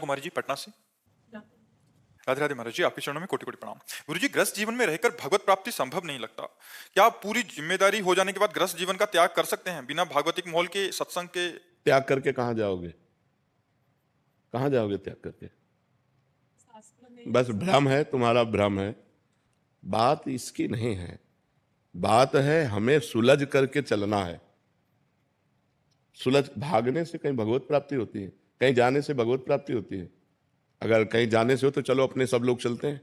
कुमारी जी पटना से। राधे राधे महाराज जी, आपके चरणों में कोटि कोटि प्रणाम। गुरु जी, ग्रस्त जीवन में रहकर भगवत प्राप्ति संभव नहीं लगता। क्या आप पूरी जिम्मेदारी हो जाने के बाद ग्रस्त जीवन का त्याग कर सकते हैं बिना भागवतिक माहौल के, सत्संग के? त्याग करके कहां जाओगे? कहां जाओगे त्याग करके? बस भ्रम है, तुम्हारा भ्रम है। बात इसकी नहीं है, बात है हमें सुलझ करके चलना है। सुलझ भागने से कहीं भगवत प्राप्ति होती है? कहीं जाने से भगवत प्राप्ति होती है? अगर कहीं जाने से हो तो चलो अपने सब लोग चलते हैं,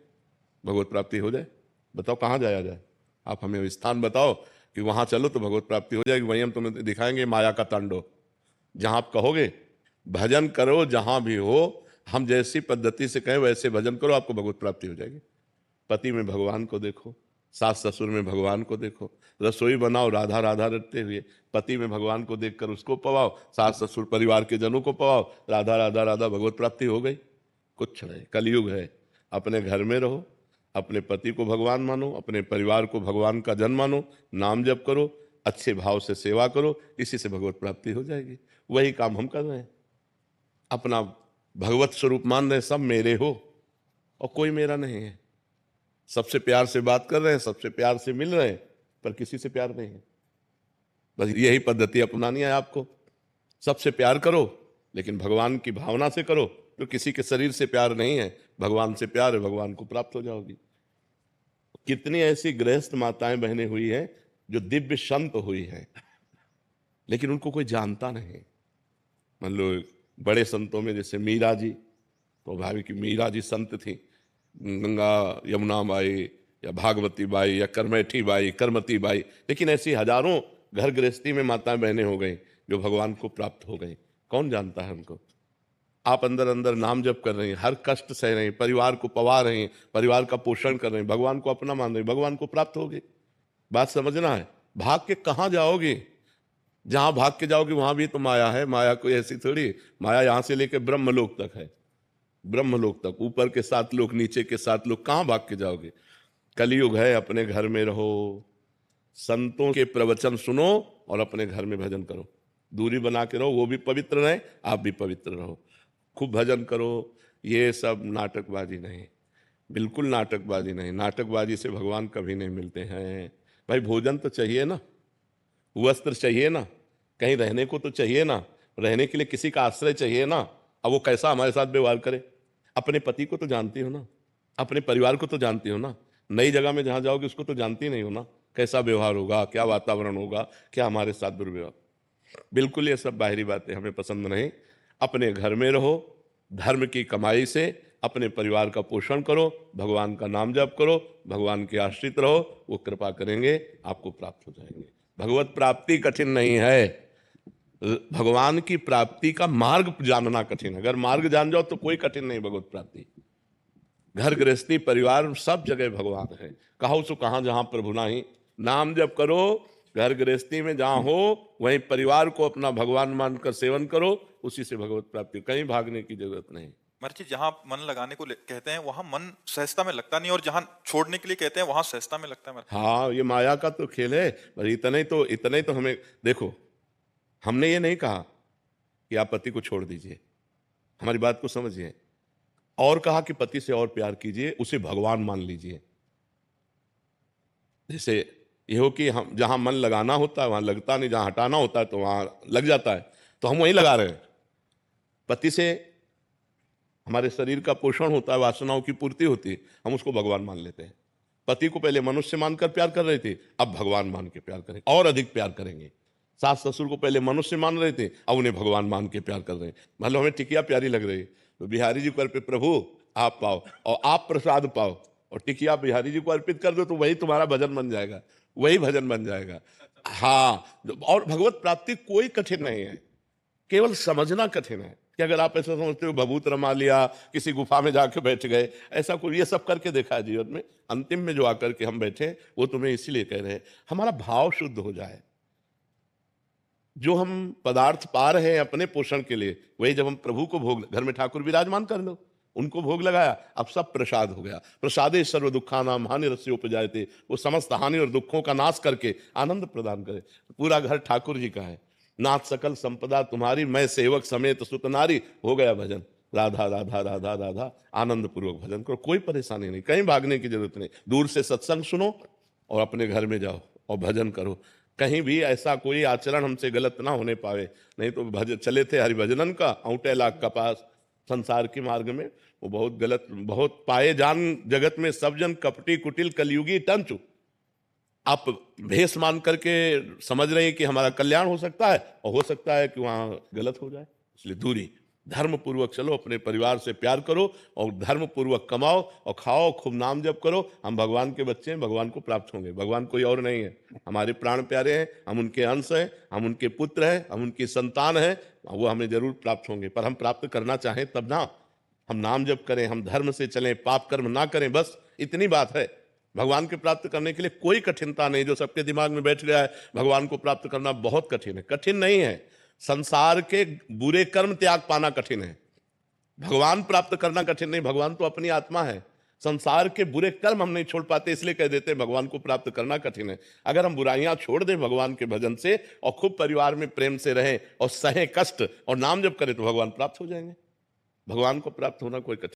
भगवत प्राप्ति हो जाए। बताओ कहाँ जाया जाए? आप हमें स्थान बताओ कि वहां चलो तो भगवत प्राप्ति हो जाएगी। वहीं हम तुम्हें दिखाएंगे माया का तांडव। जहां आप कहोगे भजन करो, जहां भी हो, हम जैसी पद्धति से कहें वैसे भजन करो, आपको भगवत प्राप्ति हो जाएगी। पति में भगवान को देखो, सास ससुर में भगवान को देखो, रसोई बनाओ राधा राधा रटते हुए, पति में भगवान को देखकर उसको पवाओ, सास ससुर परिवार के जनों को पवाओ, राधा राधा राधा, भगवत प्राप्ति हो गई। कुछ नहीं, कलयुग है। अपने घर में रहो, अपने पति को भगवान मानो, अपने परिवार को भगवान का जन मानो, नाम जप करो, अच्छे भाव से सेवा करो, इसी से भगवत प्राप्ति हो जाएगी। वही काम हम कर रहे हैं। अपना भगवत स्वरूप मान रहे हैं, सब मेरे हो और कोई मेरा नहीं है। सबसे प्यार से बात कर रहे हैं, सबसे प्यार से मिल रहे हैं, पर किसी से प्यार नहीं है। बस यही पद्धति अपनानी है आपको। सबसे प्यार करो लेकिन भगवान की भावना से करो। तो किसी के शरीर से प्यार नहीं है, भगवान से प्यार है, भगवान को प्राप्त हो जाओगी। कितनी ऐसी गृहस्थ माताएं बहनें हुई हैं जो दिव्य संत हुई हैं, लेकिन उनको कोई जानता नहीं। मान लो बड़े संतों में जैसे मीरा जी, तो भावी की मीरा जी संत थी, गंगा यमुना बाई या भागवती बाई या करमेठी बाई, करमती बाई, लेकिन ऐसी हजारों घर गृहस्थी में माताएं बहनें हो गई जो भगवान को प्राप्त हो गई। कौन जानता है उनको? आप अंदर अंदर नाम जप कर रहे हैं, हर कष्ट सह रहे हैं, परिवार को पवा रहे हैं, परिवार का पोषण कर रहे हैं, भगवान को अपना मान रहे हैं, भगवान को प्राप्त होगी। बात समझना है। भाग के कहाँ जाओगे? जहां भाग के जाओगे वहां भी तो माया है। माया कोई ऐसी थोड़ी, माया यहां से लेकर ब्रह्मलोक तक है। ब्रह्मलोक तक, ऊपर के 7 लोक, नीचे के 7 लोक, कहां भाग के जाओगे? कलयुग है, अपने घर में रहो, संतों के प्रवचन सुनो और अपने घर में भजन करो। दूरी बना के रहो, वो भी पवित्र रहे, आप भी पवित्र रहो। खूब भजन करो। ये सब नाटकबाजी नहीं, बिल्कुल नाटकबाजी नहीं। नाटकबाजी से भगवान कभी नहीं मिलते हैं। भाई भोजन तो चाहिए ना, वस्त्र चाहिए ना, कहीं रहने को तो चाहिए ना, रहने के लिए किसी का आश्रय चाहिए ना। अब वो कैसा हमारे साथ व्यवहार करे? अपने पति को तो जानती हो ना, अपने परिवार को तो जानती हो ना। नई जगह में जहां जाओगे उसको तो जानती नहीं हो ना, कैसा व्यवहार होगा, क्या वातावरण होगा, क्या हमारे साथ दुर्व्यवहार। बिल्कुल ये सब बाहरी बातें हमें पसंद नहीं। अपने घर में रहो, धर्म की कमाई से अपने परिवार का पोषण करो, भगवान का नाम जप करो, भगवान के आश्रित रहो, वो कृपा करेंगे, आपको प्राप्त हो जाएंगे। भगवत प्राप्ति कठिन नहीं है, भगवान की प्राप्ति का मार्ग जानना कठिन है। अगर मार्ग जान जाओ तो कोई कठिन नहीं भगवत प्राप्ति। घर गृहस्थी परिवार सब जगह भगवान है। कहो सो कहां जहां प्रभु नाही। नाम जप करो, घर गृहस्थी में जहां हो वहीं परिवार को अपना भगवान मानकर सेवन करो, उसी से भगवत प्राप्ति। कहीं भागने की जरूरत नहीं। महाराज जी, जहां मन लगाने को कहते हैं वहां मन सहजता में लगता नहीं, और जहां छोड़ने के लिए कहते हैं वहां सहजता में लगता है। हाँ, ये माया का तो खेल है। पर इतना ही तो हमें देखो, हमने ये नहीं कहा कि आप पति को छोड़ दीजिए, हमारी बात को समझिए, और कहा कि पति से और प्यार कीजिए, उसे भगवान मान लीजिए। जैसे ये हो कि हम जहां मन लगाना होता है वहां लगता नहीं, जहां हटाना होता है तो वहां लग जाता है, तो हम वहीं लगा रहे हैं। पति से हमारे शरीर का पोषण होता है, वासनाओं की पूर्ति होती है, हम उसको भगवान मान लेते हैं। पति को पहले मनुष्य मानकर प्यार कर रहे थे, अब भगवान मान के प्यार करेंगे, और अधिक प्यार करेंगे। सास ससुर को पहले मनुष्य मान रहे थे, अब उन्हें भगवान मान के प्यार कर रहे हैं। मान लो हमें टिकिया प्यारी लग रही है तो बिहारी जी को अर्पित, प्रभु आप पाओ और आप प्रसाद पाओ, और टिकिया बिहारी जी को अर्पित कर दो, तो वही तुम्हारा भजन बन जाएगा, वही भजन बन जाएगा। हाँ, और भगवत प्राप्ति कोई कठिन नहीं है, केवल समझना कठिन है। कि अगर आप ऐसा समझते हो भभूत रमा लिया, किसी गुफा में जाके बैठ गए, ऐसा कोई ये सब करके देखा है जीवन में? अंतिम में जो आकर के हम बैठे वो तुम्हें इसीलिए कह रहे हैं, हमारा भाव शुद्ध हो जाए। जो हम पदार्थ पा रहे हैं अपने पोषण के लिए, वही जब हम प्रभु को भोग, घर में ठाकुर विराजमान कर लो, उनको भोग लगाया, अब सब प्रसाद हो गया। प्रसादे सर्व दुखानाम हानि रस्योपजायते, वो समस्त हानि और दुखों का नाश करके आनंद प्रदान करे। पूरा घर ठाकुर जी का है। नाथ सकल संपदा तुम्हारी, मैं सेवक समेत सुत नारी, हो गया भजन। राधा राधा राधा राधा, आनंद पूर्वक भजन करो, कोई परेशानी नहीं, कहीं भागने की जरूरत नहीं। दूर से सत्संग सुनो और अपने घर में जाओ और भजन करो। कहीं भी ऐसा कोई आचरण हमसे गलत ना होने पावे। नहीं तो भजन चले थे हरिभजनन का औंटे लाख का पास, संसार के मार्ग में वो बहुत गलत, बहुत पाए जान जगत में सब जन कपटी कुटिल कलयुगी तंचु। आप भेष मान करके समझ रहे हैं कि हमारा कल्याण हो सकता है, और हो सकता है कि वहां गलत हो जाए। इसलिए दूरी, धर्म पूर्वक चलो, अपने परिवार से प्यार करो और धर्म पूर्वक कमाओ और खाओ, खूब नाम जप करो। हम भगवान के बच्चे हैं, भगवान को प्राप्त होंगे। भगवान कोई और नहीं है, हमारे प्राण प्यारे हैं, हम उनके अंश हैं, हम उनके पुत्र हैं, हम उनकी संतान हैं। वो हमें जरूर प्राप्त होंगे, पर हम प्राप्त करना चाहें तब ना। हम नाम जप करें, हम धर्म से चलें, पाप कर्म ना करें, बस इतनी बात है। भगवान के प्राप्त करने के लिए कोई कठिनता नहीं। जो सबके दिमाग में बैठ गया है भगवान को प्राप्त करना बहुत कठिन है, कठिन नहीं है। संसार के बुरे कर्म त्याग पाना कठिन है, भगवान प्राप्त करना कठिन नहीं। भगवान तो अपनी आत्मा है, संसार के बुरे कर्म हम नहीं छोड़ पाते, इसलिए कह देते भगवान को प्राप्त करना कठिन है। अगर हम बुराइयां छोड़ दें भगवान के भजन से और खूब परिवार में प्रेम से रहें और सहें कष्ट और नाम जप करें तो भगवान प्राप्त हो जाएंगे। भगवान को प्राप्त होना कोई कठिन